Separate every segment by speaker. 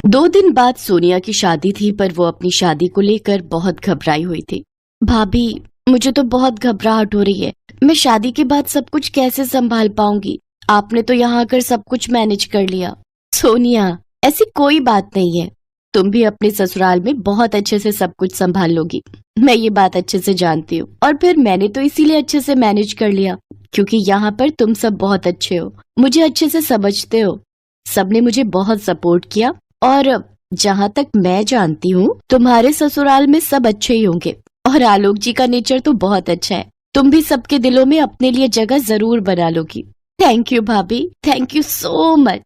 Speaker 1: 2 दिन बाद सोनिया की शादी थी, पर वो अपनी शादी को लेकर बहुत घबराई हुई थी। भाभी, मुझे तो बहुत घबराहट हो रही है। मैं शादी के बाद सब कुछ कैसे संभाल पाऊंगी? आपने तो यहाँ आकर सब कुछ मैनेज कर लिया। सोनिया, ऐसी कोई बात नहीं है। तुम भी अपने ससुराल में बहुत अच्छे से सब कुछ संभाल लोगी। मैं ये बात अच्छे से जानती हूँ, और फिर मैंने तो इसीलिए अच्छे से मैनेज कर लिया क्योंकि यहाँ पर तुम सब बहुत अच्छे हो, मुझे अच्छे से समझते हो। सबने मुझे बहुत सपोर्ट किया, और जहाँ तक मैं जानती हूँ तुम्हारे ससुराल में सब अच्छे ही होंगे, और आलोक जी का नेचर तो बहुत अच्छा है। तुम भी सबके दिलों में अपने लिए जगह जरूर बना लोगी। थैंक यू भाभी, थैंक यू सो मच।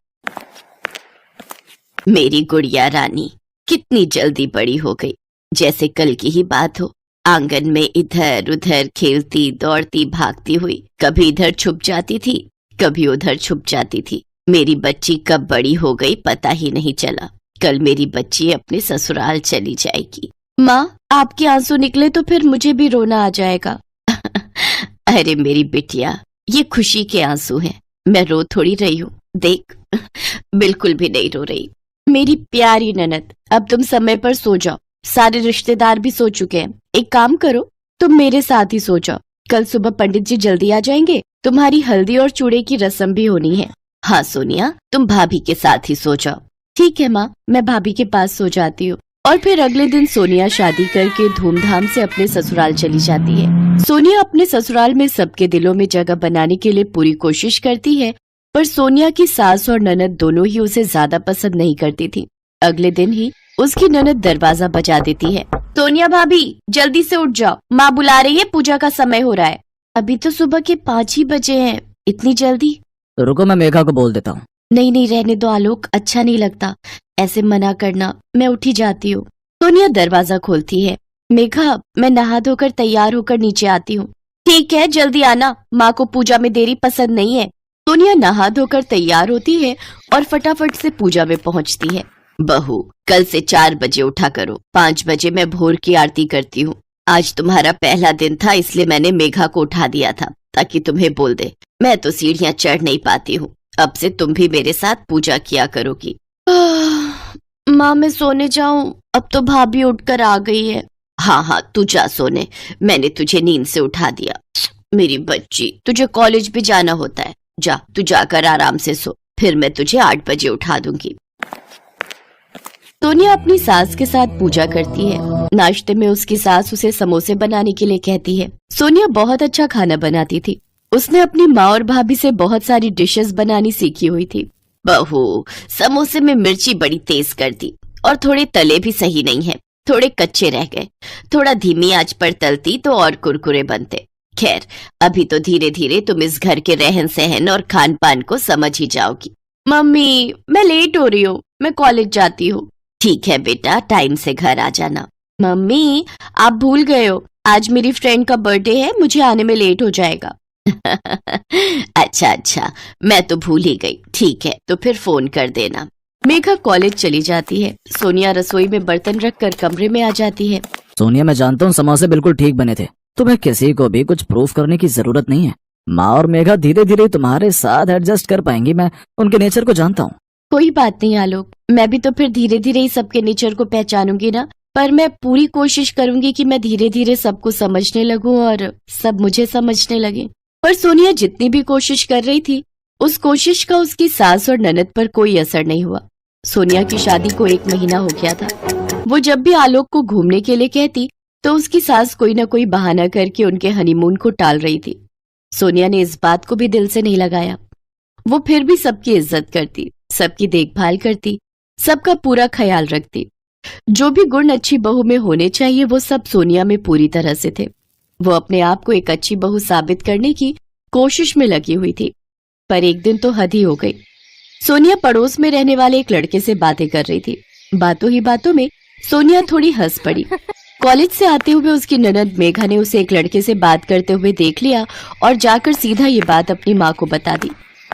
Speaker 1: मेरी गुड़िया रानी कितनी जल्दी बड़ी हो गई, जैसे कल की ही बात हो। आंगन में इधर उधर खेलती दौड़ती भागती हुई, कभी इधर छुप जाती थी, कभी उधर छुप जाती थी। मेरी बच्ची कब बड़ी हो गई पता ही नहीं चला। कल मेरी बच्ची अपने ससुराल चली जाएगी। माँ, आपके आंसू निकले तो फिर मुझे भी रोना आ जाएगा। अरे मेरी बिटिया, ये खुशी के आंसू हैं, मैं रो थोड़ी रही हूँ। देख, बिल्कुल भी नहीं रो रही। मेरी प्यारी ननद, अब तुम समय पर सो जाओ। सारे रिश्तेदार भी सो चुके हैं। एक काम करो, तुम मेरे साथ ही सो जाओ। कल सुबह पंडित जी जल्दी आ जाएंगे। तुम्हारी हल्दी और चूड़े की रस्म भी होनी है। हाँ सोनिया, तुम भाभी के साथ ही सो जाओ। ठीक है माँ, मैं भाभी के पास सो जाती हूँ। और फिर अगले दिन सोनिया शादी करके धूमधाम से अपने ससुराल चली जाती है। सोनिया अपने ससुराल में सबके दिलों में जगह बनाने के लिए पूरी कोशिश करती है, पर सोनिया की सास और ननद दोनों ही उसे ज्यादा पसंद नहीं करती थी। अगले दिन ही उसकी ननद दरवाजा बजा देती है। सोनिया भाभी, जल्दी से उठ जाओ, माँ बुला रही है, पूजा का समय हो रहा है। अभी तो सुबह के 5 ही बजे हैं, इतनी जल्दी?
Speaker 2: रुको, मैं मेघा को बोल देता हूँ।
Speaker 1: नहीं नहीं, रहने दो आलोक, अच्छा नहीं लगता ऐसे मना करना। मैं उठी जाती हूँ। सोनिया दरवाजा खोलती है। मेघा, मैं नहा धोकर तैयार होकर नीचे आती हूँ। ठीक है, जल्दी आना, माँ को पूजा में देरी पसंद नहीं है। सोनिया नहा धोकर तैयार होती है और फटाफट से पूजा में पहुँचती है। बहू, कल से 4 बजे उठा करो, 5 बजे मैं भोर की आरती करती हूँ। आज तुम्हारा पहला दिन था, इसलिए मैंने मेघा को उठा दिया था ताकि तुम्हें बोल दे। मैं तो सीढ़ियाँ चढ़ नहीं पाती हूँ। अब से तुम भी मेरे साथ पूजा किया करोगी। माँ, मैं सोने जाऊं? अब तो भाभी उठकर आ गई है। हाँ हाँ, तू जा सोने, मैंने तुझे नींद से उठा दिया। मेरी बच्ची, तुझे कॉलेज भी जाना होता है। जा, तू जाकर आराम से सो, फिर मैं तुझे 8 बजे उठा दूंगी। सोनिया अपनी सास के साथ पूजा करती है। नाश्ते में उसकी सास उसे समोसे बनाने के लिए कहती है। सोनिया बहुत अच्छा खाना बनाती थी। उसने अपनी माँ और भाभी से बहुत सारी डिशेस बनानी सीखी हुई थी। बहू, समोसे में मिर्ची बड़ी तेज कर दी, और थोड़े तले भी सही नहीं है, थोड़े कच्चे रह गए। थोड़ा धीमी आंच पर तलती तो और कुरकुरे बनते। खैर, अभी तो धीरे धीरे तुम इस घर के रहन सहन और खान पान को समझ ही जाओगी। मम्मी, मैं लेट हो रही हूँ, मैं कॉलेज जाती हूँ। ठीक है बेटा, टाइम से घर आ जाना। मम्मी, आप भूल गए हो, आज मेरी फ्रेंड का बर्थडे है, मुझे आने में लेट हो जाएगा। अच्छा अच्छा, मैं तो भूल ही गई। ठीक है, तो फिर फोन कर देना। मेघा कॉलेज चली जाती है। सोनिया रसोई में बर्तन रखकर कमरे में आ जाती है।
Speaker 2: सोनिया, मैं जानता हूँ समोसे बिल्कुल ठीक बने थे, तुम्हें किसी को भी कुछ प्रूफ करने की जरूरत नहीं है। माँ और मेघा धीरे धीरे तुम्हारे साथ एडजस्ट कर पाएंगी, मैं उनके नेचर को जानता हूँ।
Speaker 1: कोई बात नहीं आलोक, मैं भी तो फिर धीरे धीरे ही सबके नेचर को पहचानूंगी ना। पर मैं पूरी कोशिश करूंगी कि मैं धीरे धीरे सबको समझने लगूं और सब मुझे समझने लगे। पर सोनिया जितनी भी कोशिश कर रही थी, उस कोशिश का उसकी सास और ननद पर कोई असर नहीं हुआ। सोनिया की शादी को 1 महीना हो गया था। वो जब भी आलोक को घूमने के लिए कहती, तो उसकी सास कोई न कोई बहाना करके उनके हनीमून को टाल रही थी। सोनिया ने इस बात को भी दिल से नहीं लगाया। वो फिर भी सबकी इज्जत करती, सबकी देखभाल करती, सबका पूरा ख्याल रखती। जो भी गुण अच्छी बहू में होने चाहिए, वो सब सोनिया में पूरी तरह से थे। वो अपने आप को एक अच्छी बहू साबित करने की कोशिश में लगी हुई थी। पर एक दिन तो हद ही हो गई। सोनिया पड़ोस में रहने वाले एक लड़के से बातें कर रही थी। बातों ही बातों में सोनिया थोड़ी हंस पड़ी। कॉलेज से आते हुए उसकी ननद मेघा ने उसे एक लड़के से बात करते हुए देख लिया और जाकर सीधा ये बात अपनी माँ को बता दी।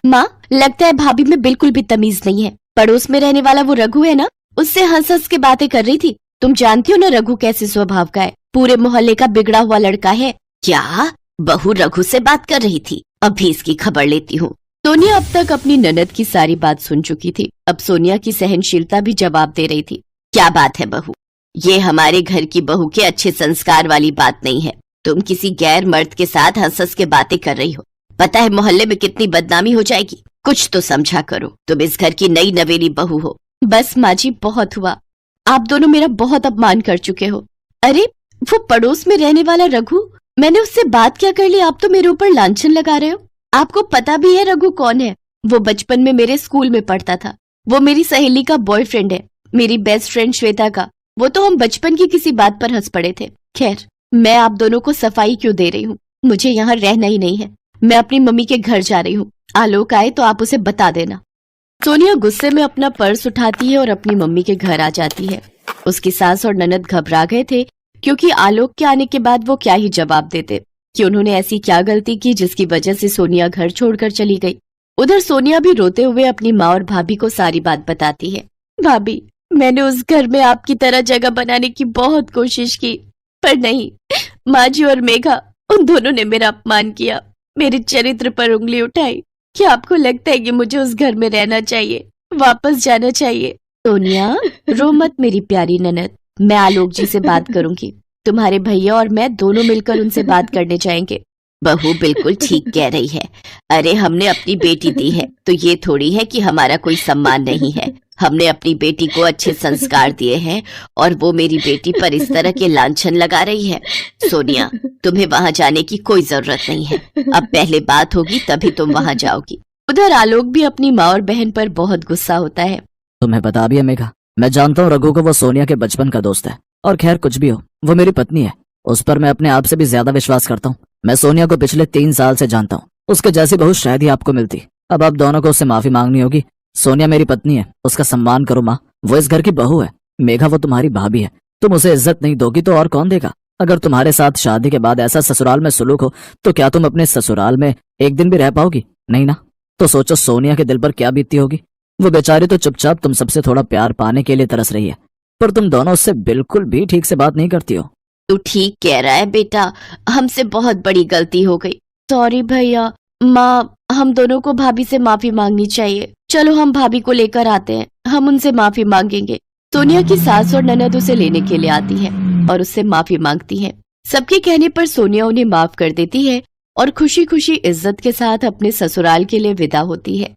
Speaker 1: माँ, लगता है भाभी में बिल्कुल भी तमीज नहीं है। पड़ोस में रहने वाला वो रघु है ना, उससे हंस हंस के बातें कर रही थी। तुम जानती हो ना रघु कैसे स्वभाव का है, पूरे मोहल्ले का बिगड़ा हुआ लड़का है। क्या? बहू रघु से बात कर रही थी? अभी इसकी खबर लेती हूँ। सोनिया अब तक अपनी ननद की सारी बात सुन चुकी थी। अब सोनिया की सहनशीलता भी जवाब दे रही थी। क्या बात है बहू, ये हमारे घर की बहू के अच्छे संस्कार वाली बात नहीं है। तुम किसी गैर मर्द के साथ हंस हंस के बातें कर रही हो। पता है मोहल्ले में कितनी बदनामी हो जाएगी। कुछ तो समझा करो, तुम इस घर की नई नवेली बहू हो। बस माँ जी, बहुत हुआ। आप दोनों मेरा बहुत अपमान कर चुके हो। अरे वो पड़ोस में रहने वाला रघु, मैंने उससे बात क्या कर ली, आप तो मेरे ऊपर लांछन लगा रहे हो। आपको पता भी है रघु कौन है? वो बचपन में मेरे स्कूल में पढ़ता था। वो मेरी सहेली का बॉयफ्रेंड है, मेरी बेस्ट फ्रेंड श्वेता का। वो तो हम बचपन की किसी बात पर हंस पड़े थे। खैर, मैं आप दोनों को सफाई क्यों दे रही हूँ, मुझे यहाँ रहना ही नहीं है। मैं अपनी मम्मी के घर जा रही हूँ। आलोक आए तो आप उसे बता देना। सोनिया गुस्से में अपना पर्स उठाती है और अपनी मम्मी के घर आ जाती है। उसकी सास और ननद घबरा गए थे, क्योंकि आलोक के आने के बाद वो क्या ही जवाब देते कि उन्होंने ऐसी क्या गलती की जिसकी वजह से सोनिया घर छोड़कर चली गई। उधर सोनिया भी रोते हुए अपनी माँ और भाभी को सारी बात बताती है। भाभी, मैंने उस घर में आपकी तरह जगह बनाने की बहुत कोशिश की, पर नहीं। माँ जी और मेघा, उन दोनों ने मेरा अपमान किया, मेरे चरित्र पर उंगली उठाई। क्या आपको लगता है कि मुझे उस घर में रहना चाहिए, वापस जाना चाहिए? सोनिया, रो मत मेरी प्यारी ननद। मैं आलोक जी से बात करूंगी। तुम्हारे भैया और मैं दोनों मिलकर उनसे बात करने जाएंगे। बहू बिल्कुल ठीक कह रही है। अरे हमने अपनी बेटी दी है तो ये थोड़ी है कि हमारा कोई सम्मान नहीं है। हमने अपनी बेटी को अच्छे संस्कार दिए हैं और वो मेरी बेटी पर इस तरह के लांछन लगा रही है। सोनिया, तुम्हें वहां जाने की कोई जरूरत नहीं है। अब पहले बात होगी तभी तुम वहां जाओगी। उधर आलोक भी अपनी माँ और बहन पर बहुत गुस्सा होता है।
Speaker 2: तुम्हें बता भी है मेघा, मैं जानता हूँ रघु को वो सोनिया के बचपन का दोस्त है, और खैर कुछ भी हो, वो मेरी पत्नी है। उस पर मैं अपने आप से भी ज्यादा विश्वास करता हूँ। मैं सोनिया को पिछले 3 साल से जानता हूँ। उसके जैसी बहू शायद ही आपको मिलती। अब आप दोनों को उससे माफी मांगनी होगी। सोनिया मेरी पत्नी है, उसका सम्मान करो माँ। वो इस घर की बहू है। मेघा, वो तुम्हारी भाभी है। तुम उसे इज्जत नहीं दोगी तो और कौन देगा? अगर तुम्हारे साथ शादी के बाद ऐसा ससुराल में सुलूक हो तो क्या तुम अपने ससुराल में एक दिन भी रह पाओगी? नहीं ना। तो सोचो सोनिया के दिल पर क्या बीतती होगी। वो बेचारी तो चुपचाप तुम सबसे थोड़ा प्यार पाने के लिए तरस रही है, पर तुम दोनों उससे बिल्कुल भी ठीक से बात नहीं करती हो।
Speaker 1: तू ठीक कह रहा है बेटा, हमसे बहुत बड़ी गलती हो गई। सॉरी भैया। माँ, हम दोनों को भाभी से माफी मांगनी चाहिए। चलो हम भाभी को लेकर आते हैं, हम उनसे माफी मांगेंगे। सोनिया की सास और ननद उसे लेने के लिए आती है और उससे माफी मांगती है। सबके कहने पर सोनिया उन्हें माफ कर देती है और खुशी खुशी इज्जत के साथ अपने ससुराल के लिए विदा होती है।